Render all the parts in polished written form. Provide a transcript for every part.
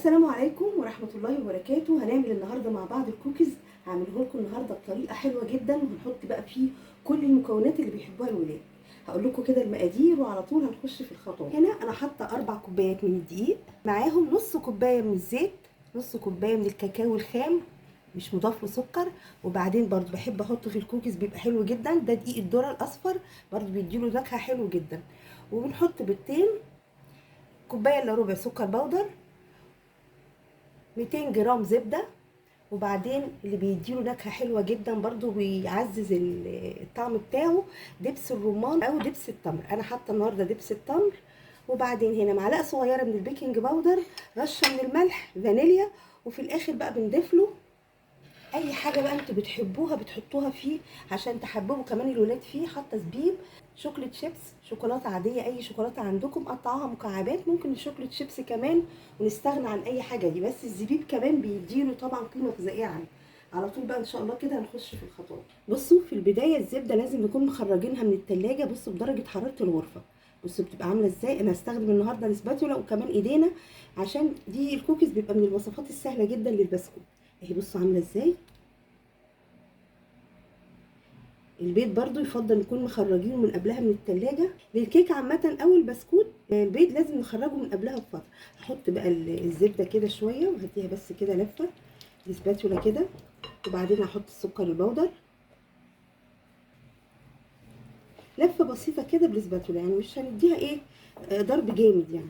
السلام عليكم ورحمة الله وبركاته. هنعمل النهارده مع بعض الكوكيز. هعمله لكم النهارده بطريقة حلوة جدا، وهنحط بقى فيه كل المكونات اللي بيحبوها الولاد. هقول لكم كده المقادير وعلى طول هنخش في الخطوات. هنا انا حاطه 4 كوبايات من الدقيق، معاهم نص كوبايه من الزيت، نص كوبايه من الكاكاو الخام مش مضاف له سكر. وبعدين برضو بحب احطه في الكوكيز، بيبقى حلو جدا. ده دقيق الذره الاصفر برضو بيديله نكهه حلو جدا. وبنحط بيضتين، كوبايه الا ربع سكر بودر، 200 جرام زبده. وبعدين اللي بيديله نكهه حلوه جدا برضو ويعزز الطعم بتاعه دبس الرمان او دبس التمر. انا حاطه النهارده دبس التمر. وبعدين هنا معلقه صغيره من البيكنج باودر، رشه من الملح، فانيليا. وفي الاخر بقى بنضيف له اي حاجه بقى انتوا بتحبوها بتحطوها فيه عشان تحببوا كمان الولاد فيه. حاطه زبيب، شوكليت شيبس، شوكولاته عاديه، اي شوكولاته عندكم قطعوها مكعبات، ممكن الشوكليت شيبس كمان ونستغنى عن اي حاجه دي. بس الزبيب كمان بيديله طبعا قيمه غذائيه عاليه. على طول بقى ان شاء الله كده هنخش في الخطوات. بصوا في البدايه الزبده لازم نكون مخرجينها من التلاجة. بصوا بدرجه حراره الغرفه. بصوا بتبقى عامله ازاي. انا هستخدم النهارده الاسباتولا وكمان ايدينا عشان دي الكوكيز بيبقى من الوصفات السهله جدا للبسكوت. اهي بصوا عامله ازاي. البيض برضو يفضل نكون مخرجينه من قبلها من التلاجة. للكيك عامة او البسكوت البيض لازم نخرجه من قبلها بفترة. هحط بقى الزبدة كده شوية وهديها بس كده لفة الاسباتولا كده. وبعدين هحط السكر البودر لفة بسيطة كده بالاسباتولا، يعني مش هنديها ايه ضرب جامد يعني.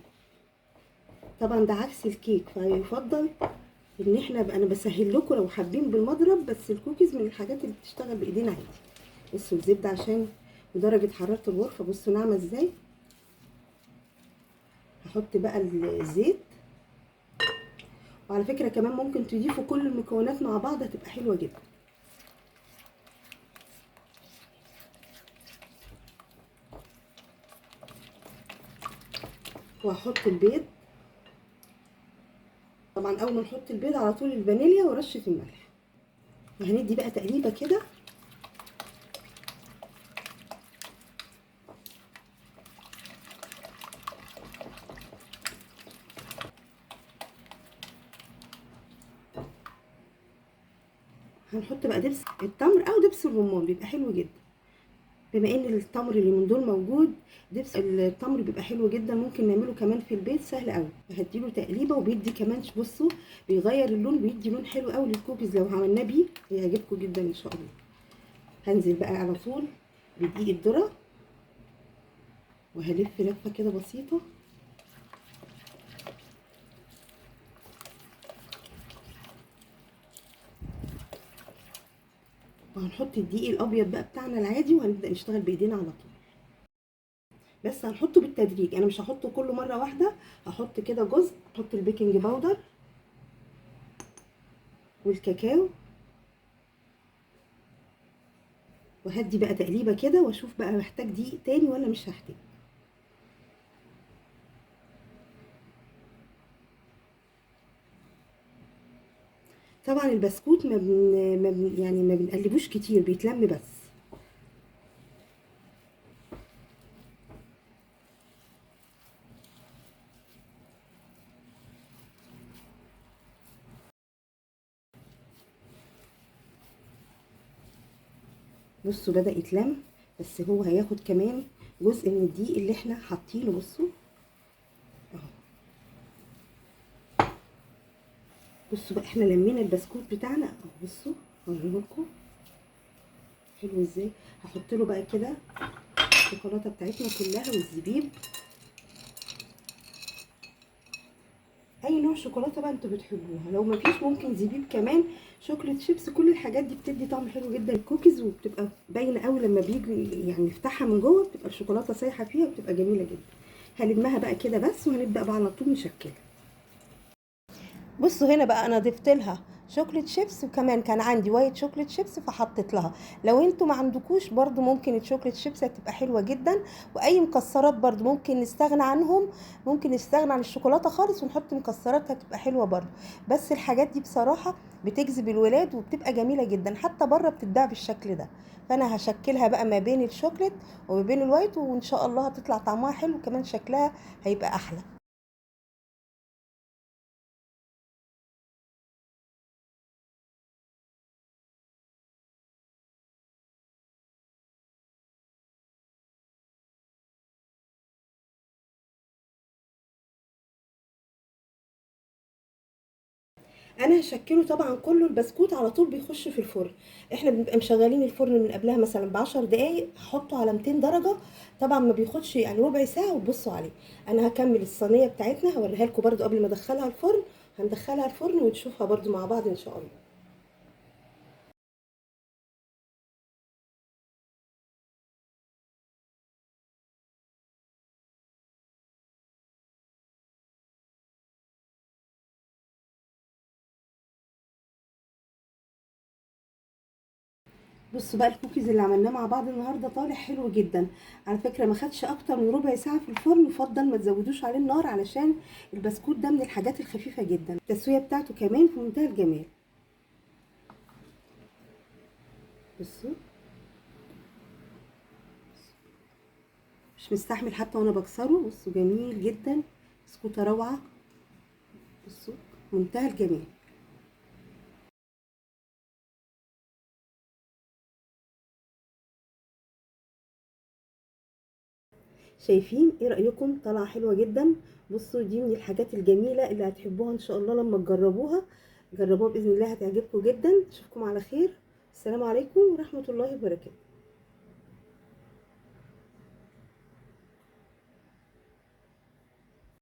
طبعا ده عكس الكيك، فيفضل ان احنا انا بسهل لكم لو حابين بالمضرب، بس الكوكيز من الحاجات اللي بتشتغل بايدينا عادي. بصوا الزبده عشان بدرجه حراره الغرفه بصوا ناعمه ازاي. هحط بقى الزيت. وعلى فكره كمان ممكن تضيفوا كل المكونات مع بعض هتبقى حلوه جدا. وهحط البيض. طبعا اول ما نحط البيض على طول الفانيليا ورشه الملح. وهندي بقى تقليبه كده. هنحط بقى دبس التمر او دبس الرمان بيبقى حلو جدا. بما ان التمر اللي من دول موجود، دبس التمر بيبقى حلو جدا، ممكن نعمله كمان في البيت سهل قوي. هديله تقليبه وبيدي كمان بصوا بيغير اللون، بيدي لون حلو قوي للكوكيز. لو عملناه بيه هيعجبكم جدا ان شاء الله. هنزل بقى على طول بدقيق الذره وهلف لفه كده بسيطه. وهنحط الدقيق الابيض بقى بتاعنا العادي وهنبدا نشتغل بايدينا على طول. بس هنحطه بالتدريج، انا مش هحطه كله مره واحده. هحط كده جزء، احط البيكنج باودر والكاكاو. وهدي بقى تقليبه كده واشوف بقى محتاج دقيق تاني ولا مش هحتاج. طبعا البسكوت يعني ما بنقلبوش كتير، بيتلم بس. بصوا بدأ يتلم، بس هو هياخد كمان جزء من الدقيق اللي احنا حاطينه. بصوا اهو. بصوا بقى احنا لمينا البسكوت بتاعنا اهو. بصوا هوريهولكم حلو ازاي. هحط له بقى كده الشوكولاته بتاعتنا كلها والزبيب، اي نوع شوكولاته بقى انتوا بتحبوها. لو مفيش ممكن زبيب كمان، شوكليت شيبس، كل الحاجات دي بتدي طعم حلو جدا الكوكيز، وبتبقى باينه قوي لما بيجي يعني نفتحها من جوه بتبقى الشوكولاته سايحه فيها وبتبقى جميله جدا. هنلمها بقى كده بس وهنبدا بقى على طول نشكلها. بصوا هنا بقى انا ضفت لها شوكليت شيبس، وكمان كان عندي وايت شوكليت شيبس فحطيت لها. لو انتوا ما عندكوش برضو ممكن الشوكليت شيبس هتبقى حلوه جدا. واي مكسرات برضو ممكن نستغنى عنهم، ممكن نستغنى عن الشوكولاته خالص ونحط مكسرات هتبقى حلوه برضو. بس الحاجات دي بصراحه بتجذب الولاد وبتبقى جميله جدا، حتى بره بتتباع بالشكل ده. فانا هشكلها بقى ما بين الشوكليت وما بين الوايت، وان شاء الله هتطلع طعمها حلو، كمان شكلها هيبقى احلى. انا هشكله طبعا كله، البسكوت على طول بيخش في الفرن. احنا بنبقى مشغلين الفرن من قبلها مثلا ب10 دقايق، هحطه على 200 درجه. طبعا ما بياخدش يعني ربع ساعه وتبصوا عليه. انا هكمل الصينيه بتاعتنا هوريها لكم برده قبل ما ادخلها الفرن. هندخلها الفرن ونشوفها برده مع بعض ان شاء الله. بصوا بقى الكوكيز اللي عملناه مع بعض النهارده طالع حلو جدا. على فكره ما خدش اكتر من ربع ساعه في الفرن. يفضل ما تزودوش عليه النار علشان البسكوت ده من الحاجات الخفيفه جدا. التسويه بتاعته كمان في منتهى الجمال. بصوا مش مستحمل حتى وانا بكسره. بصوا جميل جدا، بسكوته روعه. بصوا منتهى الجمال. شايفين ايه رايكم؟ طالعه حلوه جدا. بصوا دي من الحاجات الجميله اللي هتحبوها ان شاء الله لما تجربوها. جربوها باذن الله هتعجبكم جدا. اشوفكم على خير. السلام عليكم ورحمه الله وبركاته.